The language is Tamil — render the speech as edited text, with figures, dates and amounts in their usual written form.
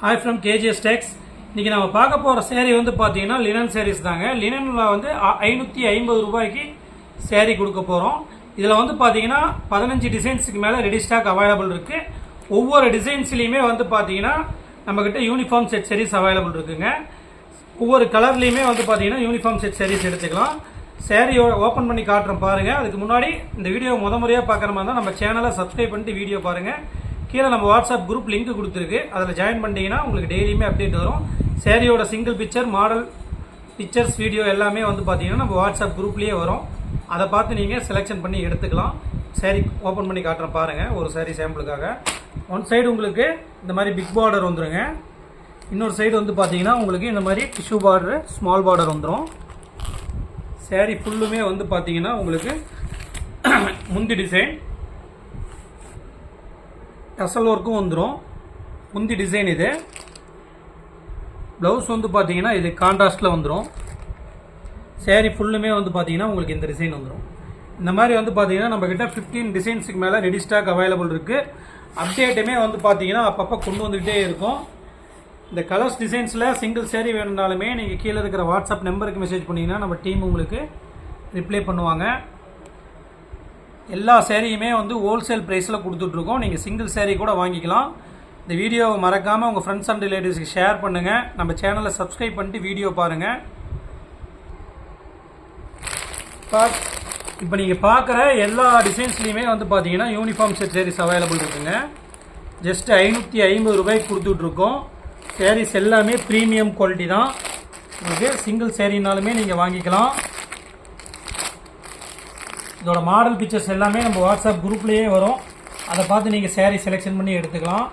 Hi from KGS Tex. இன்னைக்கு நம்ம பார்க்க போற saree வந்து பாத்தீங்கன்னா லினன் sarees தாங்க. லினன்ல வந்து 550 ரூபாய்க்கு saree கொடுக்க போறோம். இதுல வந்து பாத்தீங்கன்னா 15 டிசைன்ஸ்க்கு மேல ரெடி ஸ்டாக் அவேலபிள் இருக்கு. ஒவ்வொரு டிசைன்ஸ்லயுமே வந்து பாத்தீங்கன்னா நம்மகிட்ட யூனிஃபார்ம் செட் sarees அவேலபிள் இருக்குங்க. ஒவ்வொரு கலர்லயுமே வந்து பாத்தீங்கன்னா யூனிஃபார்ம் செட் sarees எடுத்துக்கலாம். saree ஓபன் பண்ணி காட்டுறேன் பாருங்க. அதுக்கு முன்னாடி இந்த வீடியோ முறையா பார்க்குற மாதிரி தான் நம்ம சேனலை சப்ஸ்கிரைப் பண்ணிட்டு வீடியோ பாருங்க. கீழே நம்ம வாட்ஸ்அப் குரூப் லிங்க் கொடுத்துருக்கு. அதில் ஜாயின் பண்ணிட்டீங்கன்னா உங்களுக்கு டெய்லியுமே அப்டேட் வரும். சேரீயோட single picture, model pictures, video எல்லாமே வந்து பார்த்தீங்கன்னா நம்ம வாட்ஸ்அப் குரூப்லேயே வரும். அதை பார்த்து நீங்கள் செலெக்ஷன் பண்ணி எடுத்துக்கலாம். சேரீ ஓப்பன் பண்ணி காட்டுறேன் பாருங்கள். ஒரு சேரீ சாம்பிளுக்காக ஒன் சைடு உங்களுக்கு இந்த மாதிரி பிக் பார்டர் வந்துடுங்க. இன்னொரு சைடு வந்து பார்த்தீங்கன்னா உங்களுக்கு இந்த மாதிரி டிஷ்யூ பார்டர், ஸ்மால் பார்டர் வந்துடும். சேரீ ஃபுல்லுமே வந்து பார்த்தீங்கன்னா உங்களுக்கு முந்தி டிசைன் டசல் ஒர்க்கும் வந்துடும். முந்தி டிசைன் இது. ப்ளவுஸ் வந்து பார்த்தீங்கன்னா இது கான்ட்ராஸ்டில் வந்துடும். சேரீ ஃபுல்லுமே வந்து பார்த்தீங்கன்னா உங்களுக்கு இந்த டிசைன் வந்துடும். இந்த மாதிரி வந்து பார்த்தீங்கன்னா நம்மக்கிட்ட 15 டிசைன்ஸுக்கு மேலே ரெடி ஸ்டாக் அவைலபிள் இருக்குது. அப்டேட்டுமே வந்து பார்த்தீங்கன்னா அப்பப்போ கொண்டு வந்துக்கிட்டே இருக்கும். இந்த கலர்ஸ் டிசைன்ஸில் சிங்கிள் சேரீ வேணும்னாலுமே நீங்கள் கீழே இருக்கிற வாட்ஸ்அப் நம்பருக்கு மெசேஜ் பண்ணிங்கன்னா நம்ம டீம் உங்களுக்கு ரிப்ளை பண்ணுவாங்க. எல்லா சேரீயுமே வந்து ஹோல்சேல் ப்ரைஸில் கொடுத்துட்ருக்கோம். நீங்கள் சிங்கிள் சேரீ கூட வாங்கிக்கலாம். இந்த வீடியோவை மறக்காமல் உங்கள் ஃப்ரெண்ட்ஸ் அண்ட் ரிலேட்டிவ்ஸ்க்கு ஷேர் பண்ணுங்கள். நம்ம சேனலை சப்ஸ்கிரைப் பண்ணிட்டு வீடியோ பாருங்கள். இப்போ நீங்கள் பார்க்குற எல்லா டிசைன்ஸ்லையுமே வந்து பார்த்தீங்கன்னா யூனிஃபார்ம் செட் சேரீஸ் அவைலபிள் இருக்குங்க. ஜஸ்ட் 550 ரூபாய்க்கு கொடுத்துட்ருக்கோம். சேரீஸ் எல்லாமே ப்ரீமியம் குவாலிட்டி தான். உங்களுக்கு சிங்கிள் சேரீனாலுமே நீங்கள் வாங்கிக்கலாம். இதோட மாடல் பிக்சர்ஸ் எல்லாமே நம்ம வாட்ஸ்அப் குரூப்லேயே வரும். அதை பார்த்து நீங்கள் சேரீ செலெக்ஷன் பண்ணி எடுத்துக்கலாம்.